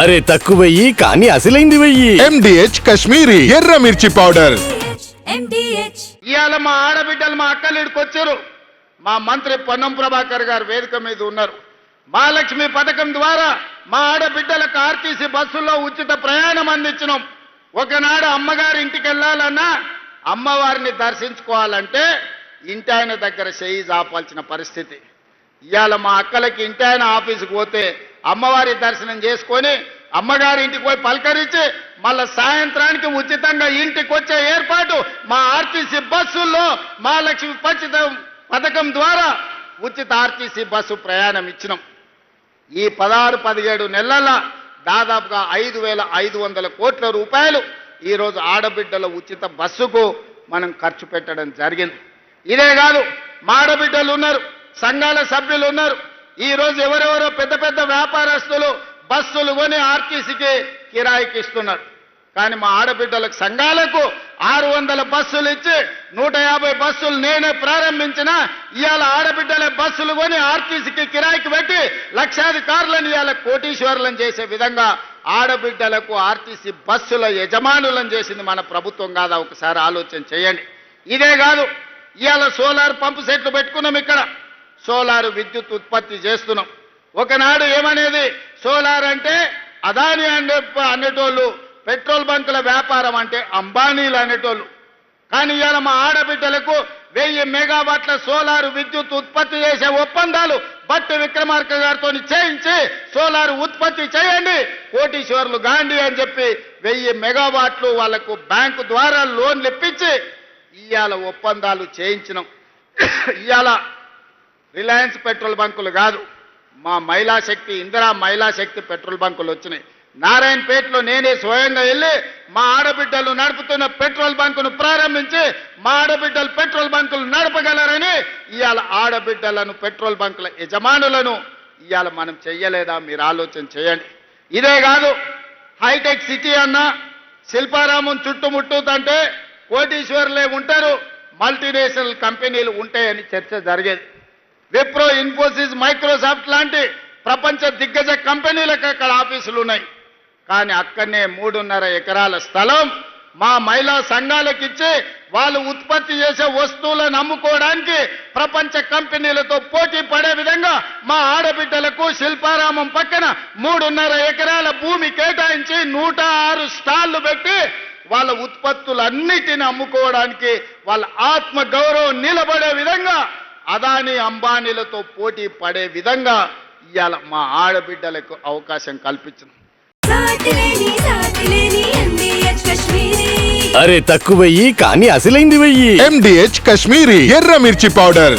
అరే తక్కువయ్యి కానీ అసలైంది వెయ్యి. MDH కాశ్మీరీ ఎర్ర మిర్చి పౌడర్. ఇవాళ మా ఆడబిడ్డలు మా అక్కలిడికి వచ్చారు. మా మంత్రి పొన్నం ప్రభాకర్ గారు వేదిక మీద ఉన్నారు. మహాలక్ష్మి పథకం ద్వారా మా ఆడబిడ్డలకు ఆర్టీసీ బస్సుల్లో ఉచిత ప్రయాణం అందించినాం. ఒకనాడు అమ్మగారి ఇంటికి వెళ్ళాలన్నా అమ్మవారిని దర్శించుకోవాలంటే ఇంటి ఆయన దగ్గర చేయి జాపాల్సిన పరిస్థితి. ఇవాళ మా అక్కలకి ఇంటి ఆయన ఆఫీసుకు పోతే అమ్మవారి దర్శనం చేసుకొని అమ్మగారి ఇంటికి పోయి పలకరించి మళ్ళా సాయంత్రానికి ఉచితంగా ఇంటికి వచ్చే ఏర్పాటు మా ఆర్టీసీ బస్సుల్లో మహాలక్ష్మి పథకం ద్వారా ఉచిత ఆర్టీసీ బస్సు ప్రయాణం ఇచ్చినాం. ఈ 16-17 నెలల దాదాపుగా 5,500 కోట్ల రూపాయలు ఈరోజు ఆడబిడ్డల ఉచిత బస్సుకు మనం ఖర్చు పెట్టడం జరిగింది. ఇదే కాదు, మా ఆడబిడ్డలు ఉన్నారు, సంఘాల సభ్యులు ఉన్నారు. ఈరోజు ఎవరెవరో పెద్ద పెద్ద వ్యాపారస్తులు బస్సులు కొని ఆర్టీసీకి కిరాయికి ఇస్తున్నారు. కానీ మా ఆడబిడ్డలకు సంఘాలకు 600 బస్సులు ఇచ్చి 150 బస్సులు నేనే ప్రారంభించిన. ఇవాళ ఆడబిడ్డల బస్సులు కొని ఆర్టీసీకి కిరాయికి పెట్టి లక్షాధికారులను ఇవాళ కోటీశ్వరులను చేసే విధంగా ఆడబిడ్డలకు ఆర్టీసీ బస్సుల యజమానులను చేసింది మన ప్రభుత్వం కాదా? ఒకసారి ఆలోచన చేయండి. ఇదే కాదు, ఇవాళ సోలార్ పంపు సెట్లు పెట్టుకున్నాం. ఇక్కడ సోలార్ విద్యుత్ ఉత్పత్తి చేస్తున్నాం. ఒకనాడు ఏమనేది, సోలార్ అంటే అదాని అనేటోళ్ళు, పెట్రోల్ బంకుల వ్యాపారం అంటే అంబానీలు అనేటోళ్ళు. కానీ ఇవాళ మా ఆడబిడ్డలకు 1000 మెగావాట్ల సోలార్ విద్యుత్ ఉత్పత్తి చేసే ఒప్పందాలు బట్టి విక్రమార్క గారితో చేయించి సోలార్ ఉత్పత్తి చేయండి, కోటీశ్వరులు గాంధీ అని చెప్పి 1000 మెగావాట్లు వాళ్లకు బ్యాంకు ద్వారా లోన్లు ఇప్పించి ఇవాళ ఒప్పందాలు చేయించినాం. ఇవాళ రిలయన్స్ పెట్రోల్ బంకులు కాదు, మా మహిళా శక్తి, ఇందిరా మహిళా శక్తి పెట్రోల్ బంకులు వచ్చినాయి. నారాయణపేటలో నేనే స్వయంగా వెళ్ళి మా ఆడబిడ్డలు నడుపుతున్న పెట్రోల్ బంకును ప్రారంభించి మా ఆడబిడ్డలు పెట్రోల్ బంకులు నడపగలరని ఇవాళ ఆడబిడ్డలను పెట్రోల్ బంకుల యజమానులను ఇవాళ మనం చెయ్యలేదా? మీరు ఆలోచన చేయండి. ఇదే కాదు, హైటెక్ సిటీ అన్న శిల్పారామం చుట్టుముట్టుతంటే కోటీశ్వరులే ఉంటారు, మల్టీనేషనల్ కంపెనీలు ఉంటాయని చర్చ జరిగేది. విప్రో, ఇన్ఫోసిస్, మైక్రోసాఫ్ట్ లాంటి ప్రపంచ దిగ్గజ కంపెనీలకు అక్కడ ఆఫీసులు ఉన్నాయి. కానీ అక్కడనే 3.5 ఎకరాల స్థలం మా మహిళా సంఘాలకు ఇచ్చి వాళ్ళు ఉత్పత్తి చేసే వస్తువులను అమ్ముకోవడానికి ప్రపంచ కంపెనీలతో పోటీ పడే విధంగా మా ఆడబిడ్డలకు శిల్పారామం పక్కన 3.5 ఎకరాల భూమి కేటాయించి 106 స్టాళ్లు పెట్టి వాళ్ళ ఉత్పత్తులన్నిటిని అమ్ముకోవడానికి వాళ్ళ ఆత్మ గౌరవం నిలబడే విధంగా అదాని అంబానీలతో పోటీ పడే విధంగా ఇవాళ మా ఆడబిడ్డలకు అవకాశం కల్పించింది. అరే తక్కువయ్యి కానీ అసలైంది వెయ్యి. MDH కాశ్మీరీ ఎర్ర మిర్చి పౌడర్.